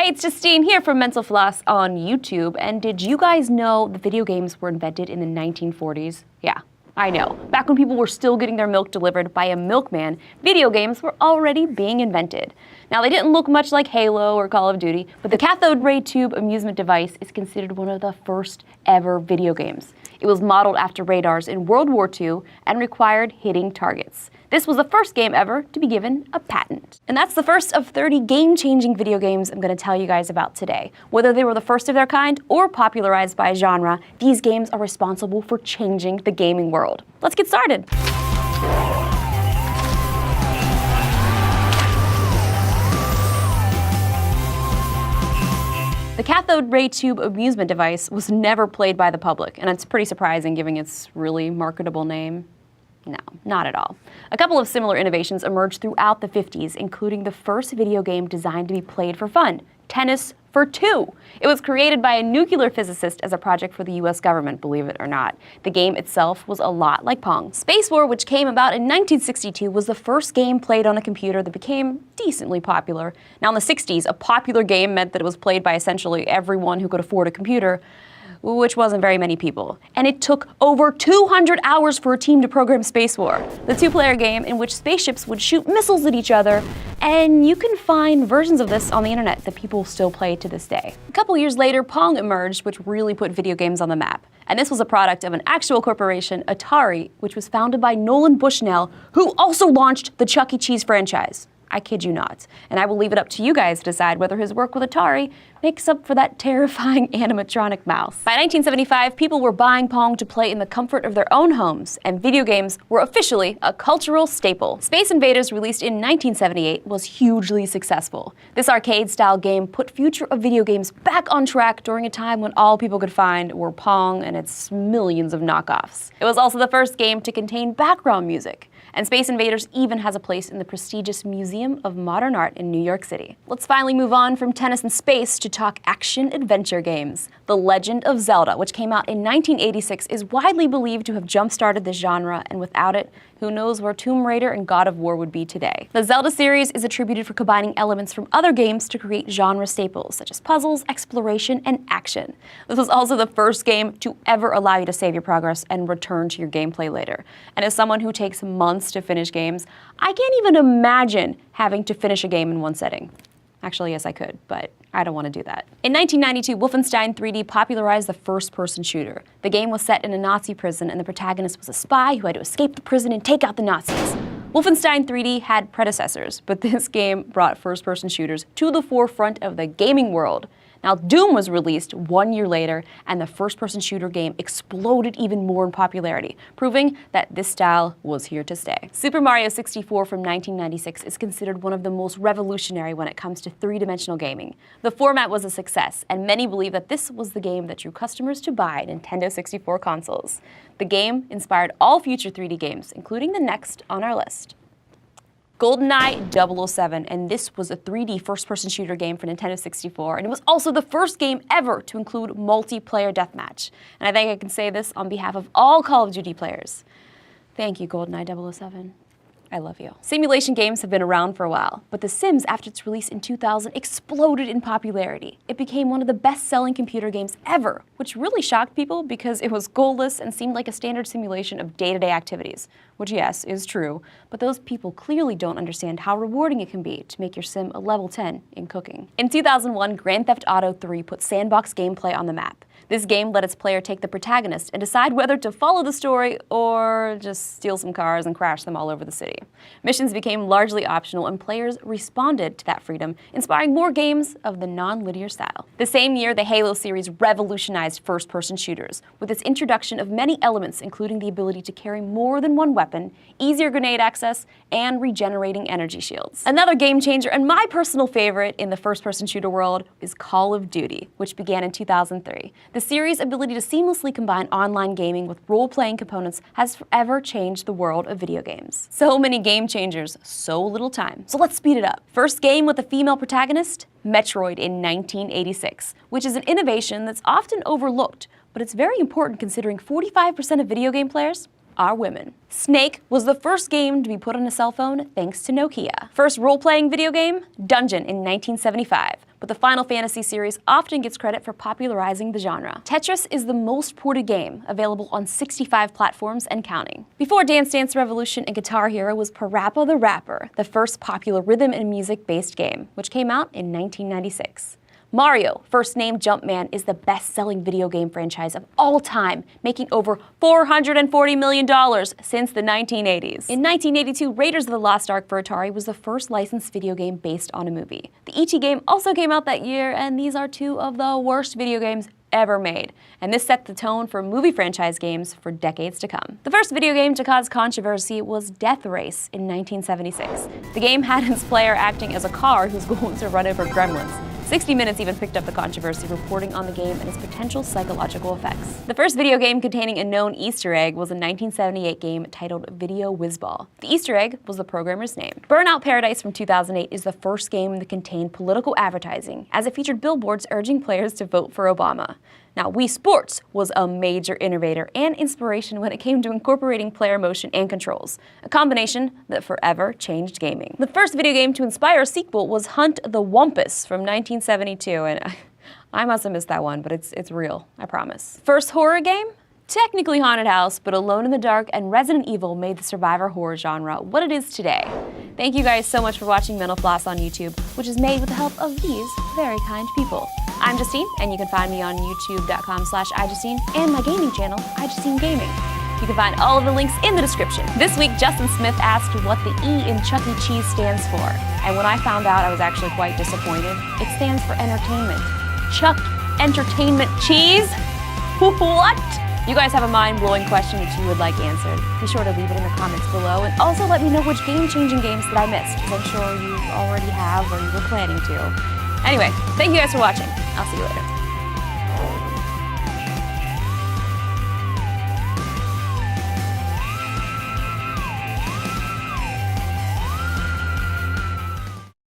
Hey, it's Justine here from Mental Floss on YouTube, and did you guys know that video games were invented in the 1940s? Yeah, I know. Back when people were still getting their milk delivered by a milkman, video games were already being invented. Now, they didn't look much like Halo or Call of Duty, but the cathode ray tube amusement device is considered one of the first ever video games. It was modeled after radars in World War II and required hitting targets. This was the first game ever to be given a patent. And that's the first of 30 game-changing video games I'm going to tell you guys about today. Whether they were the first of their kind or popularized by a genre, these games are responsible for changing the gaming world. Let's get started. The cathode ray tube amusement device was never played by the public, and it's pretty surprising given its really marketable name. No, not at all. A couple of similar innovations emerged throughout the 50s, including the first video game designed to be played for fun, Tennis for Two. It was created by a nuclear physicist as a project for the US government, believe it or not. The game itself was a lot like Pong. Space War, which came about in 1962, was the first game played on a computer that became decently popular. Now in the 60s, a popular game meant that it was played by essentially everyone who could afford a computer, which wasn't very many people. And it took over 200 hours for a team to program Space War, the two-player game in which spaceships would shoot missiles at each other, and you can find versions of this on the internet that people still play to this day. A couple years later, Pong emerged, which really put video games on the map. And this was a product of an actual corporation, Atari, which was founded by Nolan Bushnell, who also launched the Chuck E. Cheese franchise. I kid you not. And I will leave it up to you guys to decide whether his work with Atari makes up for that terrifying animatronic mouse. By 1975, people were buying Pong to play in the comfort of their own homes, and video games were officially a cultural staple. Space Invaders, released in 1978, was hugely successful. This arcade-style game put future of video games back on track during a time when all people could find were Pong and its millions of knockoffs. It was also the first game to contain background music. And Space Invaders even has a place in the prestigious Museum of Modern Art in New York City. Let's finally move on from tennis and space to talk action-adventure games. The Legend of Zelda, which came out in 1986, is widely believed to have jump-started this genre, and without it, who knows where Tomb Raider and God of War would be today. The Zelda series is attributed for combining elements from other games to create genre staples, such as puzzles, exploration, and action. This was also the first game to ever allow you to save your progress and return to your gameplay later. And as someone who takes months to finish games, I can't even imagine having to finish a game in one setting. Actually, yes, I could, but I don't want to do that. In 1992, Wolfenstein 3D popularized the first-person shooter. The game was set in a Nazi prison, and the protagonist was a spy who had to escape the prison and take out the Nazis. Wolfenstein 3D had predecessors, but this game brought first-person shooters to the forefront of the gaming world. Now, Doom was released 1 year later, and the first-person shooter game exploded even more in popularity, proving that this style was here to stay. Super Mario 64 from 1996 is considered one of the most revolutionary when it comes to three-dimensional gaming. The format was a success, and many believe that this was the game that drew customers to buy Nintendo 64 consoles. The game inspired all future 3D games, including the next on our list. GoldenEye 007, and this was a 3D first-person shooter game for Nintendo 64, and it was also the first game ever to include multiplayer deathmatch. And I think I can say this on behalf of all Call of Duty players. Thank you, GoldenEye 007. I love you. Simulation games have been around for a while, but The Sims, after its release in 2000, exploded in popularity. It became one of the best-selling computer games ever, which really shocked people because it was goalless and seemed like a standard simulation of day-to-day activities, which, yes, is true, but those people clearly don't understand how rewarding it can be to make your sim a level 10 in cooking. In 2001, Grand Theft Auto 3 put sandbox gameplay on the map. This game let its player take the protagonist and decide whether to follow the story or just steal some cars and crash them all over the city. Missions became largely optional, and players responded to that freedom, inspiring more games of the non-linear style. The same year, the Halo series revolutionized first-person shooters, with its introduction of many elements, including the ability to carry more than one weapon, easier grenade access, and regenerating energy shields. Another game changer, and my personal favorite in the first-person shooter world, is Call of Duty, which began in 2003. The series' ability to seamlessly combine online gaming with role-playing components has forever changed the world of video games. So many game changers, so little time. So let's speed it up. First game with a female protagonist? Metroid in 1986, which is an innovation that's often overlooked, but it's very important considering 45% of video game players are women. Snake was the first game to be put on a cell phone thanks to Nokia. First role-playing video game? Dungeon in 1975. But the Final Fantasy series often gets credit for popularizing the genre. Tetris is the most ported game, available on 65 platforms and counting. Before Dance Dance Revolution and Guitar Hero was Parappa the Rapper, the first popular rhythm and music-based game, which came out in 1996. Mario, first named Jumpman, is the best-selling video game franchise of all time, making over $440 million since the 1980s. In 1982, Raiders of the Lost Ark for Atari was the first licensed video game based on a movie. The E.T. game also came out that year, and these are two of the worst video games ever made, and this set the tone for movie franchise games for decades to come. The first video game to cause controversy was Death Race in 1976. The game had its player acting as a car whose goal was to run over gremlins. 60 Minutes even picked up the controversy, reporting on the game and its potential psychological effects. The first video game containing a known Easter egg was a 1978 game titled Video Whizball. The Easter egg was the programmer's name. Burnout Paradise from 2008 is the first game that contained political advertising, as it featured billboards urging players to vote for Obama. Now, Wii Sports was a major innovator and inspiration when it came to incorporating player motion and controls, a combination that forever changed gaming. The first video game to inspire a sequel was Hunt the Wumpus from 1972, and I must have missed that one, but it's real, I promise. First horror game? Technically Haunted House, but Alone in the Dark and Resident Evil made the survivor horror genre what it is today. Thank you guys so much for watching Mental Floss on YouTube, which is made with the help of these very kind people. I'm Justine, and you can find me on youtube.com/iJustine and my gaming channel, iJustine Gaming. You can find all of the links in the description. This week, Justin Smith asked what the E in Chuck E. Cheese stands for, and when I found out, I was actually quite disappointed. It stands for entertainment. Chuck Entertainment Cheese? What? You guys have a mind-blowing question that you would like answered. Be sure to leave it in the comments below, and also let me know which game-changing games that I missed, because I'm sure you already have or you were planning to. Anyway, thank you guys for watching. I'll see you later.